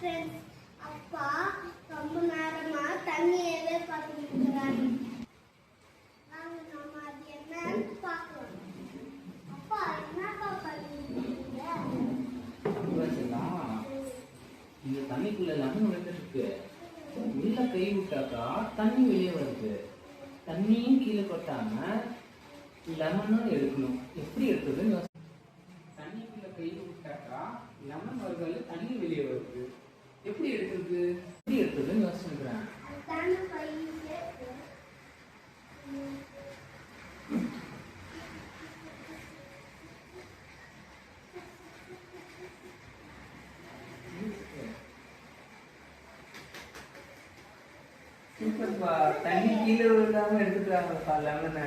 Friends, அப்பா ரொம்ப நேரமா தண்ணியவே பார்த்துட்டு இருக்கிறாரு. நாங்க நம்ம அது என்னன்னு பார்க்கலாம். அப்பா என்னப்பா பண்ணிருக்கீங்க? இந்த தண்ணிக்குள்ள லெமன் விழுந்துருக்கு. உள்ள கை விட்டாக்கா தண்ணி வெளியே வருது. தண்ணியும் கீழே கொட்டாம லெமனும் எடுக்கணும். எப்படி எடுக்குதுன்னு தண்ணிக்குள்ள கை விட்டாக்கா லெமன் வருது, தண்ணி வெளியே வருது. எப்படி எடுக்குதுன்னு யோசிச்சுக்கிறேன். சூப்பர்ப்பா, தண்ணி கீழே விழுந்தாம எடுத்துக்கிறாங்கப்பா லெமனை.